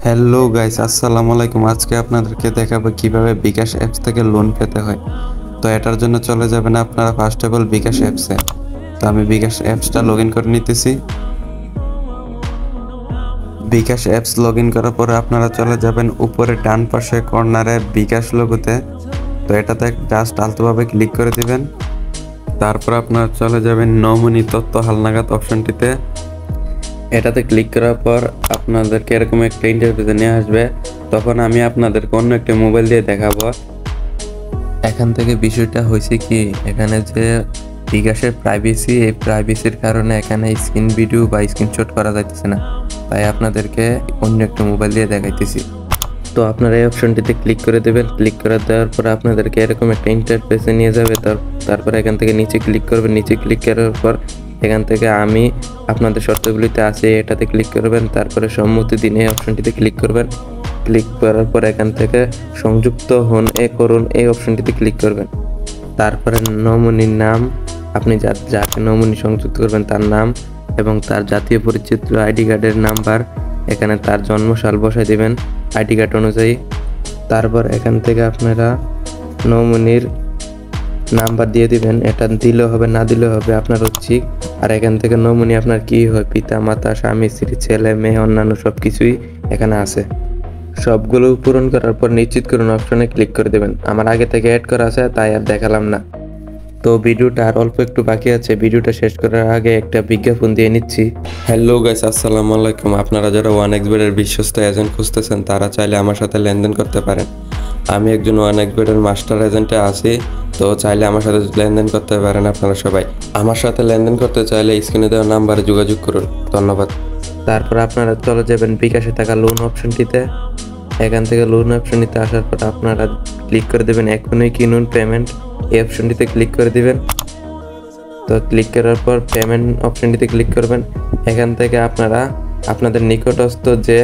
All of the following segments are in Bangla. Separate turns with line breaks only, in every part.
হ্যালো গাইস, আসসালামু আলাইকুম। আজকে আপনাদেরকে দেখাবো কিভাবে বিকাশ অ্যাপস থেকে লোন পেতে হয়। তো এটার জন্য চলে যাবেন আপনারা ফার্স্ট অফ অল বিকাশ অ্যাপসে। তো আমি বিকাশ অ্যাপসটা লগ ইন করে নিতেছি। বিকাশ অ্যাপস লগ ইন করার পরে আপনারা চলে যাবেন উপরে ডান পাশে কর্নারে বিকাশ লোগোতে। তো এটাতে জাস্ট আলতোভাবে ক্লিক করে দিবেন। তারপর আপনারা চলে যাবেন নমুনি তথ্য হালনাগাদ অপশনটিতে। এটাতে ক্লিক করার পর আপনাদেরকে এরকম একটা ইন্টারফেসে নিয়ে আসবে। তখন আমি আপনাদেরকে অন্য একটা মোবাইল দিয়ে দেখাবো। এখান থেকে বিষয়টা হয়েছে কি, এখানে যে বিকাশের প্রাইভেসি, এই প্রাইভেসির কারণে এখানে স্ক্রিন ভিডিও বা স্ক্রিনশট করা যাইতেছে না, তাই আপনাদেরকে অন্য একটা মোবাইল দিয়ে দেখাইতেছি। তো আপনারা এই অপশনটিতে ক্লিক করে দেবেন। ক্লিক করে দেওয়ার পর আপনাদেরকে এরকম একটা ইন্টারফেসে নিয়ে যাবে। তারপর এখান থেকে নিচে ক্লিক করবেন। নিচে ক্লিক করার পর এখান থেকে আমি আপনাদের শর্তগুলিতে আছে এটাতে ক্লিক করবেন। তারপরে সম্মতি দিন এই অপশনটিতে ক্লিক করবেন। ক্লিক করার পর এখান থেকে সংযুক্ত হন করুন এই অপশনটিতে ক্লিক করবেন। তারপরে নমিনির নাম, আপনি যাকে নমিনি সংযুক্ত করবেন তার নাম এবং তার জাতীয় পরিচিত আইডি কার্ডের নাম্বার, এখানে তার জন্মসাল বসায় দিবেন আইডি কার্ড অনুযায়ী। তারপর এখান থেকে আপনারা নমিনির নাম্বার দিয়ে দিবেন। এটা দিলেও হবে, না দিলেও হবে, আপনার হচ্ছে। আর এখান থেকে নমিনি আপনার কি হয়, পিতা মাতা, স্বামী স্ত্রী, ছেলে মেয়ে, অন্যান্য সব কিছুই এখানে আছে। সবগুলো পূরণ করার পর নিশ্চিত করুন অপশনে ক্লিক করে দেবেন। আমার আগে থেকে অ্যাড করা আছে তাই আর দেখালাম না। তো ভিডিওটা আর অল্প একটু বাকি আছে। ভিডিওটা শেষ করার আগে একটা বিজ্ঞাপন দিয়ে নিচ্ছি। হ্যালো গাইস, আসসালামু আলাইকুম। আপনারা যারা 1xBet-এর বিশ্বস্ত এজেন্ট খুঁজতেছেন তারা চাইলে আমার সাথে লেনদেন করতে পারেন। আমি একজন 1xBet-এর মাস্টার এজেন্টে আছি, তো চাইলে আমার সাথে লেনদেন করতে পারেন। আপনারা সবাই আমার সাথে লেনদেন করতে চাইলে স্ক্রিনে দেওয়া নাম্বারে যোগাযোগ করুন। ধন্যবাদ। তারপর আপনারা চলে যাবেন বিকাশে থাকা লোন অপশনটিতে। এখান থেকে লোন অপশনটিতে আসার পর আপনারা ক্লিক করে দেবেন এখনই কিনুন পেমেন্ট, এই অপশনটিতে ক্লিক করে দিবেন। তো ক্লিক করার পর পেমেন্ট অপশনটিতে ক্লিক করবেন। এখান থেকে আপনারা আপনাদের নিকটস্থ যে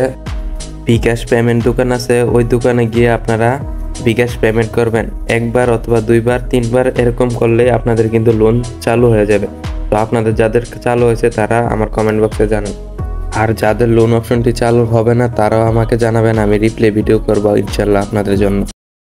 বিকাশ পেমেন্ট দোকান আছে ওই দোকানে গিয়ে আপনারা বিকাশ পেমেন্ট করবেন। একবার অথবা দুইবার তিনবার এরকম করলে আপনাদের কিন্তু লোন চালু হয়ে যাবে। তো আপনাদের যাদের চালু হয়েছে তারা আমার কমেন্ট বক্সে জানান, আর যাদের লোন অপশনটি চালু হবে না তারাও আমাকে জানাবেন। আমি রিপ্লে ভিডিও করবো ইনশাল্লাহ আপনাদের জন্য।